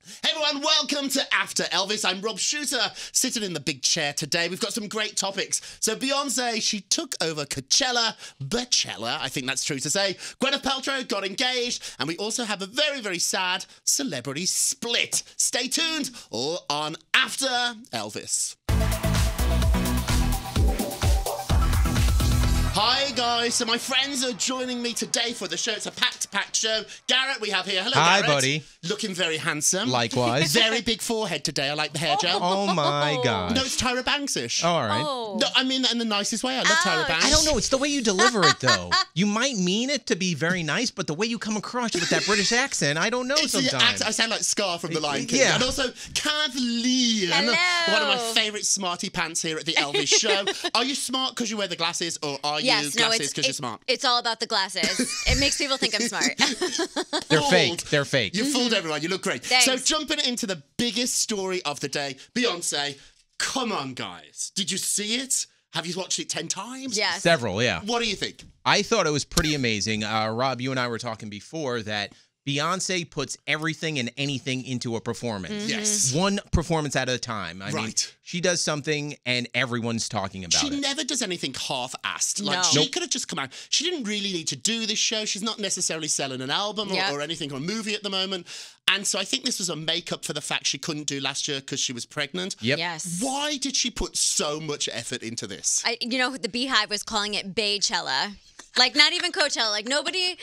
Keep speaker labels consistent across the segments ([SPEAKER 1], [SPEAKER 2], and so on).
[SPEAKER 1] Hey everyone, welcome to After Elvis. I'm Rob Shooter, sitting in the big chair today. We've got some great topics. So Beyonce, she took over Coachella, I think that's true to say. Gwyneth Paltrow got engaged, and we also have a very, very sad celebrity split. Stay tuned, all on After Elvis. Hi guys, so my friends are joining me today for the show. It's a packed show. Garrett, we have here. Hello,
[SPEAKER 2] Hi,
[SPEAKER 1] Garrett.
[SPEAKER 2] buddy.
[SPEAKER 1] Looking very handsome.
[SPEAKER 2] Likewise.
[SPEAKER 1] Very big forehead today. I like the hair gel.
[SPEAKER 2] Oh my God.
[SPEAKER 1] No, it's Tyra Banks-ish.
[SPEAKER 2] All right.
[SPEAKER 1] No, I mean that in the nicest way. I love Tyra Banks.
[SPEAKER 2] I don't know. It's the way you deliver it, though. You might mean it to be very nice, but the way you come across with that British accent, I don't know sometimes.
[SPEAKER 1] I sound like Scar from The Lion King.
[SPEAKER 2] Yeah.
[SPEAKER 1] And also Kathleen,
[SPEAKER 3] Hello.
[SPEAKER 1] one of my favourite smarty pants here at the Elvis show. Are you smart because you wear the glasses, or are you glasses because you're smart?
[SPEAKER 3] It's all about the glasses. It makes people think I'm smart.
[SPEAKER 2] They're fake. They're fake.
[SPEAKER 1] You fooled everyone. You look great.
[SPEAKER 3] Thanks.
[SPEAKER 1] So jumping into the biggest story of the day, Beyonce. Come on, guys. Did you see it? Have you watched it 10 times?
[SPEAKER 3] Yes.
[SPEAKER 2] Several, yeah.
[SPEAKER 1] What do you think?
[SPEAKER 2] I thought it was pretty amazing. Rob, you and I were talking before that Beyonce puts everything and anything into a performance.
[SPEAKER 1] Yes.
[SPEAKER 2] One performance at a time. I mean,
[SPEAKER 1] Right.
[SPEAKER 2] she does something and everyone's talking about
[SPEAKER 1] She
[SPEAKER 2] it.
[SPEAKER 1] never does anything half-assed. Like,
[SPEAKER 3] No.
[SPEAKER 1] she could have just come out. She didn't really need to do this show. She's not necessarily selling an album or anything, or a movie at the moment. And so I think this was a make-up for the fact she couldn't do last year because she was pregnant.
[SPEAKER 2] Yep.
[SPEAKER 3] Yes.
[SPEAKER 1] Why did she put so much effort into this?
[SPEAKER 3] The Beehive was calling it Baychella. Like, not even Coachella. Like, nobody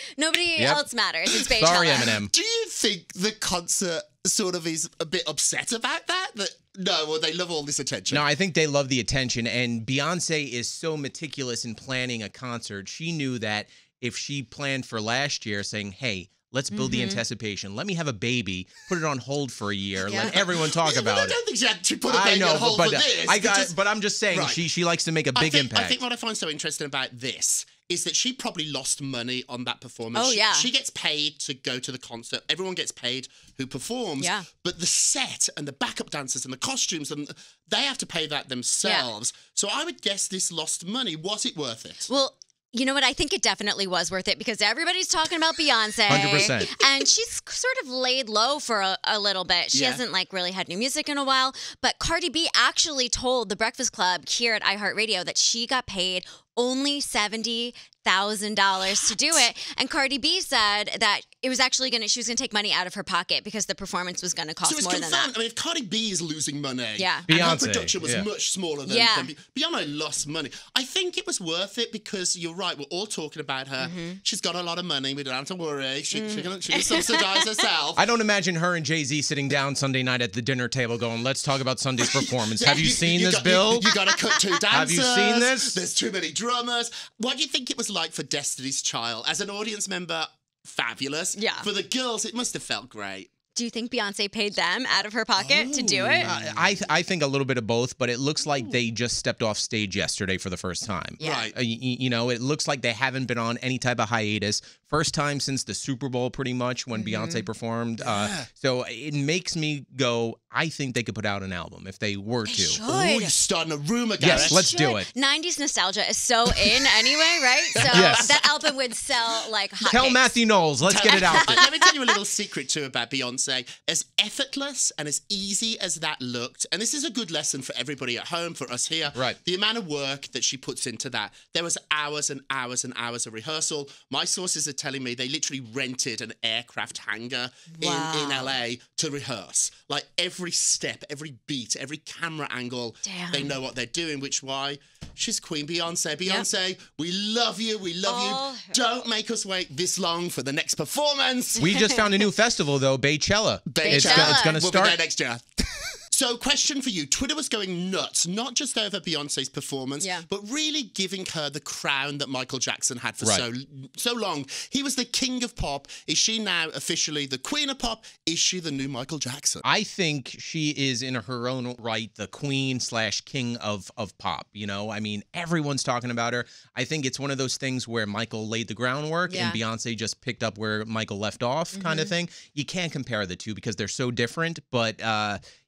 [SPEAKER 3] else matters. It's Baychella.
[SPEAKER 2] Sorry, Eminem.
[SPEAKER 1] Do you think the concert sort of is a bit upset about that? No, they love all this attention.
[SPEAKER 2] No, I think they love the attention, and Beyonce is so meticulous in planning a concert. She knew that if she planned for last year, saying, hey, let's build the anticipation. Let me have a baby, put it on hold for a year, let everyone talk about
[SPEAKER 1] I
[SPEAKER 2] it.
[SPEAKER 1] don't think she had to put a baby on hold for this.
[SPEAKER 2] But I'm just saying,
[SPEAKER 1] Right.
[SPEAKER 2] she likes to make a big impact.
[SPEAKER 1] I think what I find so interesting about this is that she probably lost money on that performance.
[SPEAKER 3] Oh, yeah.
[SPEAKER 1] She gets paid to go to the concert. Everyone gets paid who performs.
[SPEAKER 3] Yeah.
[SPEAKER 1] But the set and the backup dancers and the costumes, and they have to pay that themselves. So I would guess this lost money. Was it worth it?
[SPEAKER 3] Well, you know what? I think it definitely was worth it because everybody's talking about Beyonce.
[SPEAKER 2] 100%.
[SPEAKER 3] And she's sort of laid low for a little bit. She hasn't really had new music in a while. But Cardi B actually told the Breakfast Club here at iHeartRadio that she got paid only $70,000 to do it. And Cardi B said that it was actually she was gonna take money out of her pocket because the performance was gonna cost more than that.
[SPEAKER 1] I mean, if Cardi B is losing money, and her
[SPEAKER 2] Beyonce,
[SPEAKER 1] production was much smaller than Beyonce lost money. I think it was worth it because you're right. We're all talking about her. She's got a lot of money. We don't have to worry. She can subsidize herself.
[SPEAKER 2] I don't imagine her and Jay-Z sitting down Sunday night at the dinner table going, let's talk about Sunday's performance. Have you seen this, Bill?
[SPEAKER 1] You got to cut 2 dancers.
[SPEAKER 2] Have you seen this?
[SPEAKER 1] There's too many drummers. What do you think it was like for Destiny's Child? As an audience member, fabulous.
[SPEAKER 3] Yeah.
[SPEAKER 1] For the girls, it must have felt great.
[SPEAKER 3] Do you think Beyonce paid them out of her pocket to do it?
[SPEAKER 2] I think a little bit of both, but it looks like they just stepped off stage yesterday for the first time.
[SPEAKER 3] Yeah.
[SPEAKER 1] Right.
[SPEAKER 2] It looks like they haven't been on any type of hiatus. First time since the Super Bowl, pretty much, when Beyonce performed. So it makes me go, I think they could put out an album if they were to.
[SPEAKER 3] Should.
[SPEAKER 1] Oh, you're starting a rumor, Garrett.
[SPEAKER 2] Yes, let's do it.
[SPEAKER 3] 90s nostalgia is so in anyway, right? So that album would sell like hotcakes.
[SPEAKER 2] Tell Matthew Knowles, let's get it out there.
[SPEAKER 1] Let me tell you a little secret too about Beyonce. As effortless and as easy as that looked, and this is a good lesson for everybody at home, for us here.
[SPEAKER 2] Right.
[SPEAKER 1] The amount of work that she puts into that. There was hours and hours and hours of rehearsal. My sources are telling me they literally rented an aircraft hangar in LA to rehearse. Like every step, every beat, every camera angle, they know what they're doing, which why she's Queen Beyonce. Beyonce, we love you. We love you. Don't make us wait this long for the next performance.
[SPEAKER 2] We just found a new festival, though, Baychella. It's going to
[SPEAKER 1] We'll
[SPEAKER 2] start
[SPEAKER 1] be there next year. So, question for you. Twitter was going nuts, not just over Beyonce's performance, but really giving her the crown that Michael Jackson had for so long. He was the king of pop. Is she now officially the queen of pop? Is she the new Michael Jackson?
[SPEAKER 2] I think she is, in her own right, the queen/king of pop. You know, I mean, everyone's talking about her. I think it's one of those things where Michael laid the groundwork and Beyonce just picked up where Michael left off, kind of thing. You can't compare the two because they're so different. But,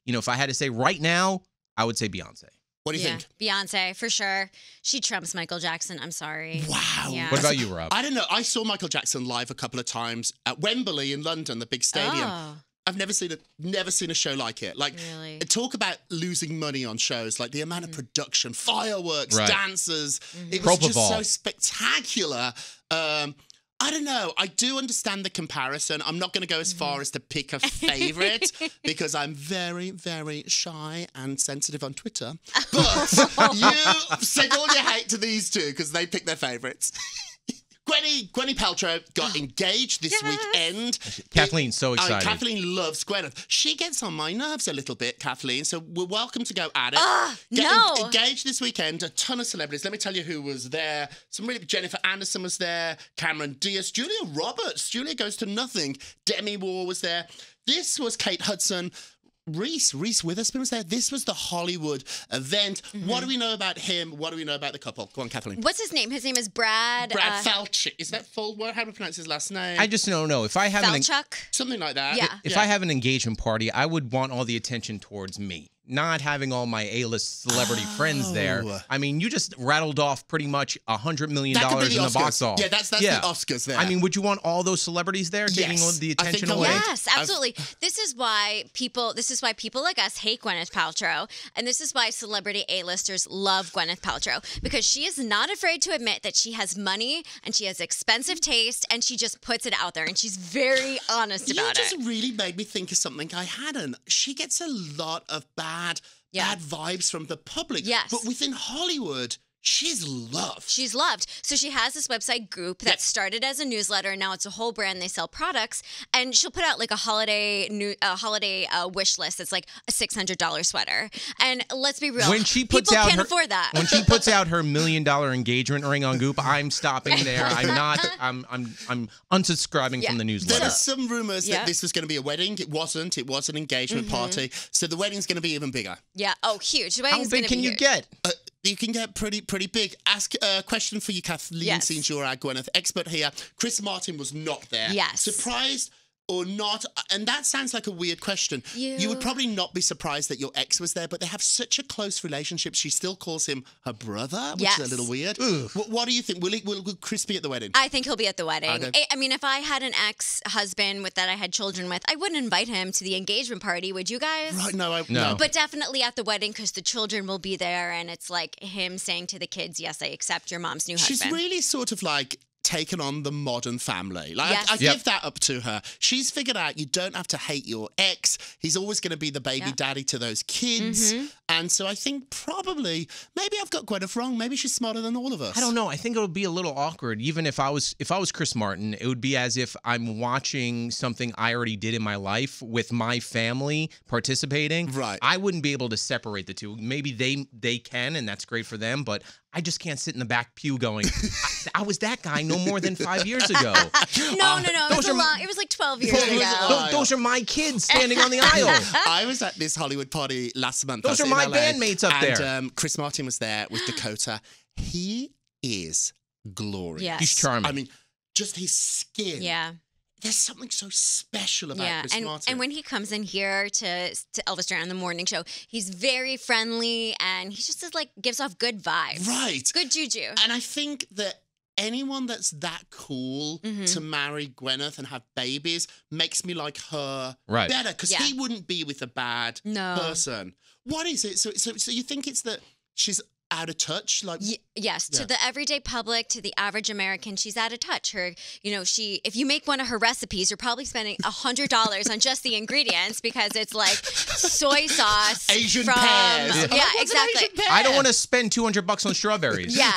[SPEAKER 2] if I had to say right now, I would say Beyonce.
[SPEAKER 1] What do you think?
[SPEAKER 3] Beyonce, for sure. She trumps Michael Jackson. I'm sorry.
[SPEAKER 1] Wow.
[SPEAKER 3] Yeah.
[SPEAKER 2] What about you, Rob?
[SPEAKER 1] I don't know. I saw Michael Jackson live a couple of times at Wembley in London, the big stadium.
[SPEAKER 3] Oh.
[SPEAKER 1] I've never seen a show like it. Like,
[SPEAKER 3] Really?
[SPEAKER 1] talk about losing money on shows. Like the amount of production, fireworks, dancers. It was just so spectacular. I don't know. I do understand the comparison. I'm not going to go as far as to pick a favorite because I'm very, very shy and sensitive on Twitter. But you send all your hate to these two because they pick their favorites. Gwyneth Paltrow got engaged this weekend.
[SPEAKER 2] Kathleen's so excited.
[SPEAKER 1] Kathleen loves Gwyneth. She gets on my nerves a little bit, Kathleen, so we're welcome to go at it. Engaged this weekend, a ton of celebrities. Let me tell you who was there. Jennifer Aniston was there, Cameron Diaz, Julia Roberts, Julia Goes to Nothing, Demi Moore was there. This was Kate Hudson. Reese Witherspoon was there. This was the Hollywood event. What do we know about him? What do we know about the couple? Go on, Kathleen.
[SPEAKER 3] What's his name? His name is Brad.
[SPEAKER 1] Brad Falchuk. Is that full word? How do we pronounce his last name?
[SPEAKER 2] I just don't know. If I have
[SPEAKER 1] something like that.
[SPEAKER 3] Yeah.
[SPEAKER 2] If I have an engagement party, I would want all the attention towards me. Not having all my A-list celebrity friends there. I mean, you just rattled off pretty much $100 million in the box office.
[SPEAKER 1] Yeah, that's the Oscars there.
[SPEAKER 2] I mean, would you want all those celebrities there taking all the attention away?
[SPEAKER 3] Yes, absolutely. This is why people like us hate Gwyneth Paltrow, and this is why celebrity A-listers love Gwyneth Paltrow, because she is not afraid to admit that she has money and she has expensive taste, and she just puts it out there, and she's very honest about it.
[SPEAKER 1] You just really made me think of something I hadn't. She gets a lot of bad vibes from the public.
[SPEAKER 3] Yes.
[SPEAKER 1] But within Hollywood, she's loved.
[SPEAKER 3] She's loved. So she has this website group that started as a newsletter, and now it's a whole brand. They sell products, and she'll put out like a holiday wish list that's like a $600 sweater. And let's be real, people can't afford that.
[SPEAKER 2] When she puts out her $1 million engagement ring on Goop, I'm stopping there. I'm unsubscribing from the newsletter.
[SPEAKER 1] There are some rumors that this was going to be a wedding. It wasn't. It was an engagement party. So the wedding's going to be even bigger.
[SPEAKER 3] Yeah. Oh, huge. The
[SPEAKER 2] How big can you get?
[SPEAKER 1] You can get pretty big. Ask a question for you, Kathleen, since you're our Gwyneth expert here. Chris Martin was not there.
[SPEAKER 3] Yes.
[SPEAKER 1] Surprised or not? And that sounds like a weird question. You would probably not be surprised that your ex was there, but they have such a close relationship. She still calls him her brother, which is a little weird. What do you think? Will Chris be at the wedding?
[SPEAKER 3] I think he'll be at the wedding. I mean, if I had an ex-husband that I had children with, I wouldn't invite him to the engagement party, would you guys?
[SPEAKER 1] Right, no.
[SPEAKER 3] But definitely at the wedding, because the children will be there, and it's like him saying to the kids, yes, I accept your mom's new husband.
[SPEAKER 1] She's really sort of like taken on the modern family. Like I give that up to her. She's figured out you don't have to hate your ex. He's always going to be the baby daddy to those kids. And so I think probably, maybe I've got Gwyneth wrong. Maybe she's smarter than all of us.
[SPEAKER 2] I don't know. I think it would be a little awkward. Even if I was Chris Martin, it would be as if I'm watching something I already did in my life with my family participating.
[SPEAKER 1] Right.
[SPEAKER 2] I wouldn't be able to separate the two. Maybe they can, and that's great for them, but I just can't sit in the back pew going, I was that guy no more than 5 years ago.
[SPEAKER 3] No. It was like 12 years ago.
[SPEAKER 2] Those are my kids standing on the aisle.
[SPEAKER 1] I was at this Hollywood party last month.
[SPEAKER 2] Those are my bandmates up there.
[SPEAKER 1] And Chris Martin was there with Dakota. He is glorious.
[SPEAKER 3] Yes.
[SPEAKER 2] He's charming.
[SPEAKER 1] I mean, just his skin.
[SPEAKER 3] Yeah.
[SPEAKER 1] There's something so special about Chris Martin.
[SPEAKER 3] And when he comes in here to Elvis Duran on the morning show, he's very friendly, and he just gives off good vibes.
[SPEAKER 1] Right.
[SPEAKER 3] Good juju.
[SPEAKER 1] And I think that anyone that's that cool to marry Gwyneth and have babies makes me like her better, because he wouldn't be with a bad person. What is it? So you think it's that she's out of touch?
[SPEAKER 3] Yes, to the everyday public, to the average American, she's out of touch. If you make one of her recipes, you're probably spending $100 on just the ingredients, because it's like soy sauce,
[SPEAKER 1] Asian pears.
[SPEAKER 3] Yeah, exactly.
[SPEAKER 2] I don't want to spend $200 on strawberries.
[SPEAKER 3] Yeah,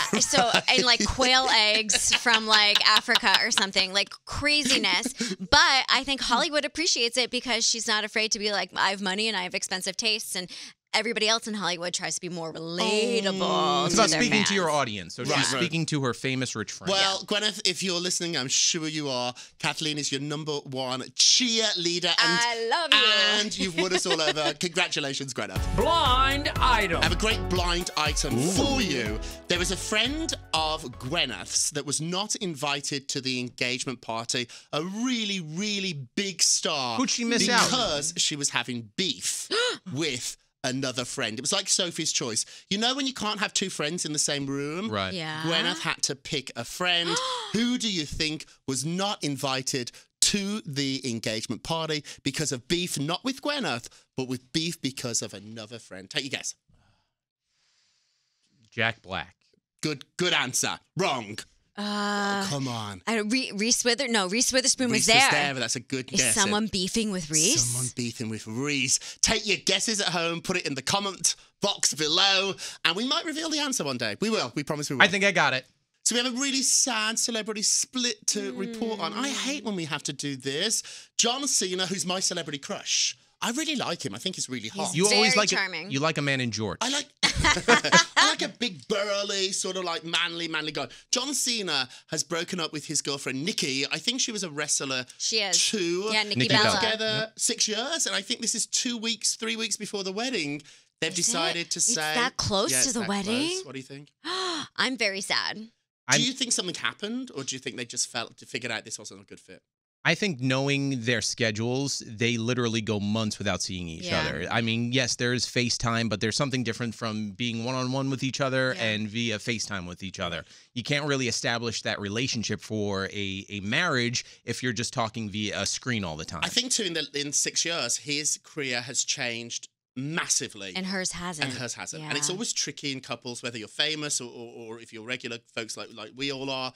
[SPEAKER 3] and like quail eggs from like Africa or something, like craziness. But I think Hollywood appreciates it because she's not afraid to be like, I have money and I have expensive tastes, and everybody else in Hollywood tries to be more relatable.
[SPEAKER 2] It's about speaking to your audience. So she's speaking to her famous rich friend.
[SPEAKER 1] Well, Gwyneth, if you're listening, I'm sure you are. Kathleen is your #1 cheerleader.
[SPEAKER 3] I love you.
[SPEAKER 1] And you've won us all over. Congratulations, Gwyneth.
[SPEAKER 4] Blind item.
[SPEAKER 1] I have a great blind item for you. There was a friend of Gwyneth's that was not invited to the engagement party. A really, really big star.
[SPEAKER 2] Who'd she miss out?
[SPEAKER 1] Because she was having beef with another friend. It was like Sophie's Choice. You know when you can't have two friends in the same room?
[SPEAKER 2] Right.
[SPEAKER 3] Yeah.
[SPEAKER 1] Gwyneth had to pick a friend. Who do you think was not invited to the engagement party because of beef, not with Gwyneth, but with beef because of another friend. Take your guess.
[SPEAKER 2] Jack Black.
[SPEAKER 1] Good answer. Wrong. Oh, come on.
[SPEAKER 3] Reese Witherspoon. No, Reese Witherspoon was
[SPEAKER 1] Reese
[SPEAKER 3] there.
[SPEAKER 1] was there, but that's a good guess.
[SPEAKER 3] Is someone beefing with Reese?
[SPEAKER 1] Someone beefing with Reese. Take your guesses at home, put it in the comment box below, and we might reveal the answer one day. We will. We promise we will.
[SPEAKER 2] I think I got it.
[SPEAKER 1] So we have a really sad celebrity split to report on. I hate when we have to do this. John Cena, who's my celebrity crush. I really like him. I think he's really hot.
[SPEAKER 3] You always like charming.
[SPEAKER 2] You like a man in jorts.
[SPEAKER 1] I like a big burly, sort of like manly guy. John Cena has broken up with his girlfriend Nikki. I think she was a wrestler.
[SPEAKER 3] She is.
[SPEAKER 1] Too.
[SPEAKER 3] Yeah, Nikki Bella.
[SPEAKER 1] Together 6 years, and I think this is 3 weeks before the wedding. They've decided to say
[SPEAKER 3] it's that close to the wedding.
[SPEAKER 1] What do you think?
[SPEAKER 3] I'm very sad.
[SPEAKER 1] Do you think something happened, or do you think they just figured out this wasn't a good fit?
[SPEAKER 2] I think knowing their schedules, they literally go months without seeing each other. I mean, yes, there's FaceTime, but there's something different from being one-on-one with each other and via FaceTime with each other. You can't really establish that relationship for a marriage if you're just talking via a screen all the time.
[SPEAKER 1] I think, too, in 6 years, his career has changed massively.
[SPEAKER 3] And hers hasn't.
[SPEAKER 1] Yeah. And it's always tricky in couples, whether you're famous or if you're regular folks like we all are.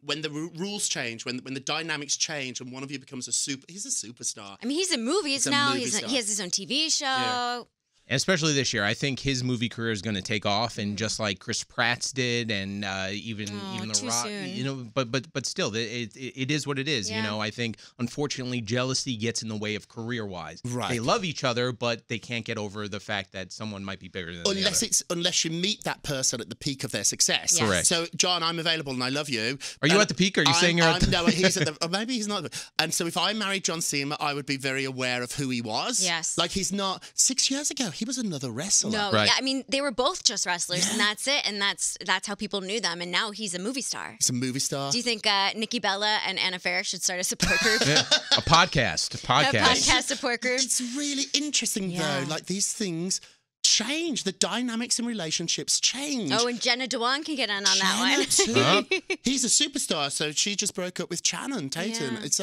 [SPEAKER 1] When the rules change, when the dynamics change, and one of you becomes he's a superstar.
[SPEAKER 3] I mean, he's in movies now. He has his own TV show.
[SPEAKER 1] Yeah.
[SPEAKER 2] And especially this year, I think his movie career is going to take off, and just like Chris Pratt's did, and even The Rock,
[SPEAKER 3] soon.
[SPEAKER 2] But still, it is what it is.
[SPEAKER 3] Yeah.
[SPEAKER 2] I think unfortunately jealousy gets in the way of career-wise.
[SPEAKER 1] Right.
[SPEAKER 2] They love each other, but they can't get over the fact that someone might be bigger than the other.
[SPEAKER 1] Unless you meet that person at the peak of their success.
[SPEAKER 3] Yes.
[SPEAKER 2] Correct.
[SPEAKER 1] So, John, I'm available and I love you.
[SPEAKER 2] Are you at the peak? Are you saying you're at the
[SPEAKER 1] No, he's at the... Or maybe he's not. And so if I married John Cena, I would be very aware of who he was.
[SPEAKER 3] Yes.
[SPEAKER 1] Like, he's not... 6 years ago, he was another wrestler.
[SPEAKER 3] No,
[SPEAKER 2] Right.
[SPEAKER 3] yeah, I mean, they were both just wrestlers, and that's it. And that's how people knew them. And now he's a movie star.
[SPEAKER 1] He's a movie star.
[SPEAKER 3] Do you think Nikki Bella and Anna Faris should start a support group?
[SPEAKER 2] A podcast.
[SPEAKER 3] A podcast support group.
[SPEAKER 1] It's really interesting, though. Like, these things change. The dynamics in relationships change.
[SPEAKER 3] Oh, and Jenna Dewan can get in on that one.
[SPEAKER 1] Too. He's a superstar, so she just broke up with Channing Tatum.
[SPEAKER 3] Yeah.
[SPEAKER 1] It's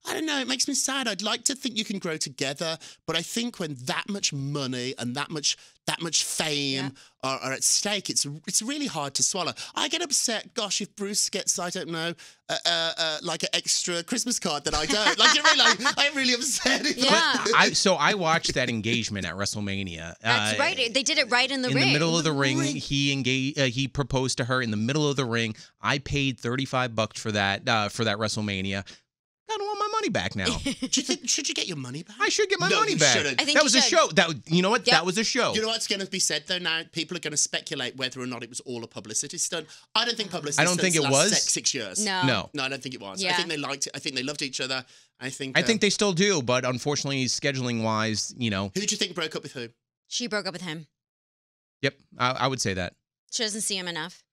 [SPEAKER 1] I don't know, it makes me sad. I'd like to think you can grow together, but I think when that much money and that much fame are at stake, it's really hard to swallow. I get upset, gosh, if Bruce gets, I don't know, like an extra Christmas card that I don't. I'm really upset.
[SPEAKER 3] Yeah.
[SPEAKER 2] I watched that engagement at WrestleMania.
[SPEAKER 3] That's right. They did it right in the ring.
[SPEAKER 2] In the middle of the ring, he proposed to her in the middle of the ring. I paid $35 for that WrestleMania. I don't want my money back now.
[SPEAKER 1] Should you get your money back?
[SPEAKER 2] I should get my money back.
[SPEAKER 1] Shouldn't.
[SPEAKER 3] I think
[SPEAKER 2] that was a show. You know what? Yep. That was a show.
[SPEAKER 1] You know what's going to be said though? Now people are going to speculate whether or not it was all a publicity stunt. I don't think publicity.
[SPEAKER 2] I don't think it was
[SPEAKER 1] 6 years.
[SPEAKER 3] No,
[SPEAKER 1] I don't think it was.
[SPEAKER 3] Yeah.
[SPEAKER 1] I think they liked it. I think they loved each other. I think
[SPEAKER 2] they still do, but unfortunately, scheduling wise,
[SPEAKER 1] Who do you think broke up with who?
[SPEAKER 3] she broke up with him.
[SPEAKER 2] Yep, I would say that.
[SPEAKER 3] She doesn't see him enough.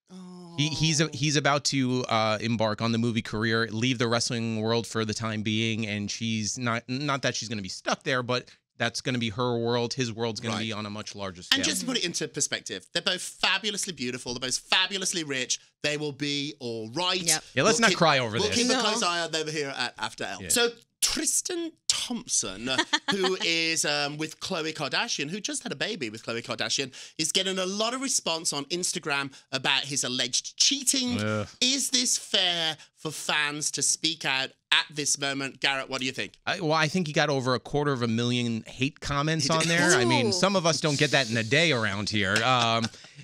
[SPEAKER 2] He's about to embark on the movie career, leave the wrestling world for the time being, and she's not that she's going to be stuck there, but that's going to be her world. His world's going to be on a much larger scale.
[SPEAKER 1] And just to put it into perspective, they're both fabulously beautiful. They're both fabulously rich. They will be all right.
[SPEAKER 3] Yep.
[SPEAKER 2] Yeah, let's not cry over this.
[SPEAKER 1] We'll keep a close eye on them here at After Elle.
[SPEAKER 2] Yeah.
[SPEAKER 1] So Tristan Thompson, who is with Khloe Kardashian, who just had a baby with Khloe Kardashian, is getting a lot of response on Instagram about his alleged cheating. Is this fair for fans to speak out at this moment? Garrett, what do you think?
[SPEAKER 2] I think he got over 250,000 hate comments on there. I mean, some of us don't get that in a day around here.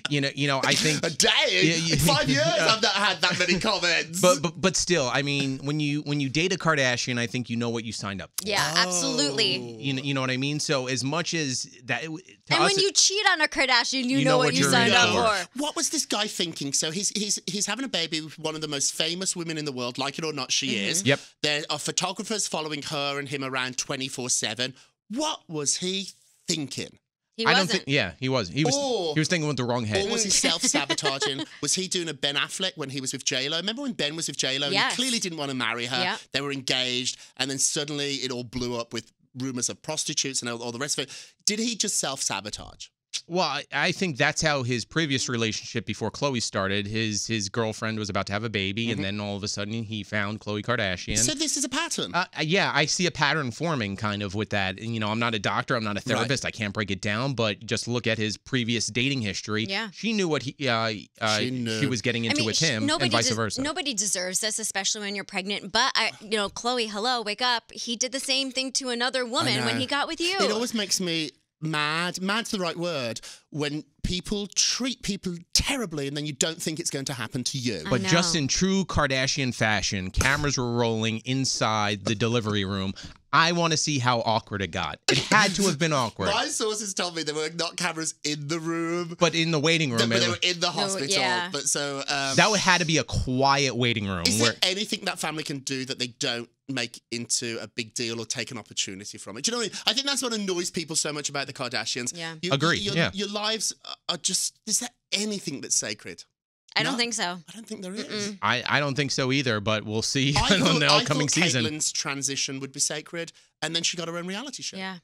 [SPEAKER 2] You know, I think
[SPEAKER 1] a day. In 5 years, I've not had that many comments.
[SPEAKER 2] But still, I mean, when you date a Kardashian, I think you know what you signed up for.
[SPEAKER 3] Yeah, absolutely.
[SPEAKER 2] You know what I mean? So as much as that,
[SPEAKER 3] and when you cheat on a Kardashian, you know what you
[SPEAKER 2] you're
[SPEAKER 3] signed
[SPEAKER 2] in
[SPEAKER 3] up
[SPEAKER 2] for.
[SPEAKER 3] for.
[SPEAKER 1] What was this guy thinking? So he's having a baby with one of the most famous women in the world, like it or not, she is.
[SPEAKER 2] Yep.
[SPEAKER 1] There are photographers following her and him around 24/7. What was he thinking?
[SPEAKER 3] He wasn't.
[SPEAKER 2] I don't think. Yeah, he was. He was thinking with the wrong head.
[SPEAKER 1] Or was he self-sabotaging? Was he doing a Ben Affleck when he was with J-Lo? Remember when Ben was with J-Lo?
[SPEAKER 3] Yes.
[SPEAKER 1] And he clearly didn't want to marry her.
[SPEAKER 3] Yep.
[SPEAKER 1] They were engaged, and then suddenly it all blew up with rumors of prostitutes and all the rest of it. Did he just self-sabotage?
[SPEAKER 2] Well, I think that's how his previous relationship before Khloe started. His girlfriend was about to have a baby, and then all of a sudden he found Khloe Kardashian.
[SPEAKER 1] So this is a pattern?
[SPEAKER 2] Yeah, I see a pattern forming kind of with that. And, I'm not a doctor. I'm not a therapist. I can't break it down. But just look at his previous dating history. Yeah. She knew what she was getting into with him, and vice versa.
[SPEAKER 3] Nobody deserves this, especially when you're pregnant. But, Khloe, hello, wake up. He did the same thing to another woman when he got with you.
[SPEAKER 1] It always makes me mad. Mad's the right word. When people treat people terribly and then you don't think it's going to happen to you.
[SPEAKER 2] But just in true Kardashian fashion, cameras were rolling inside the delivery room. I want to see how awkward it got. It had to have been awkward.
[SPEAKER 1] My sources told me there were not cameras in the room.
[SPEAKER 2] But in the waiting room.
[SPEAKER 1] But they were in the hospital.
[SPEAKER 3] Yeah.
[SPEAKER 1] But so
[SPEAKER 2] that had to be a quiet waiting room.
[SPEAKER 1] Is there anything that family can do that they don't make into a big deal or take an opportunity from it? Do you know what I mean? I think that's what annoys people so much about the Kardashians.
[SPEAKER 3] Yeah.
[SPEAKER 2] Agree.
[SPEAKER 1] Your lives are just, is there anything that's sacred?
[SPEAKER 3] I don't think so.
[SPEAKER 1] I don't think there is.
[SPEAKER 2] I don't think so either, but we'll see on the upcoming season.
[SPEAKER 1] Caitlyn's transition would be sacred, and then she got her own reality show.
[SPEAKER 3] Yeah.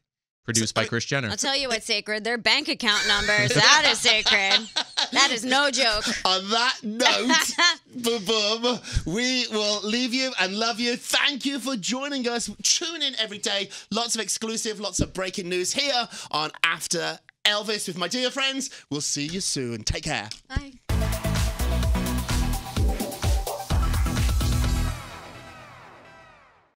[SPEAKER 2] Produced by Kris Jenner.
[SPEAKER 3] I'll tell you what's sacred. Their bank account numbers. That is sacred. That is no joke.
[SPEAKER 1] On that note, boom, we will leave you and love you. Thank you for joining us. Tune in every day. Lots of exclusive, lots of breaking news here on After Elvis with my dear friends. We'll see you soon. Take care.
[SPEAKER 3] Bye.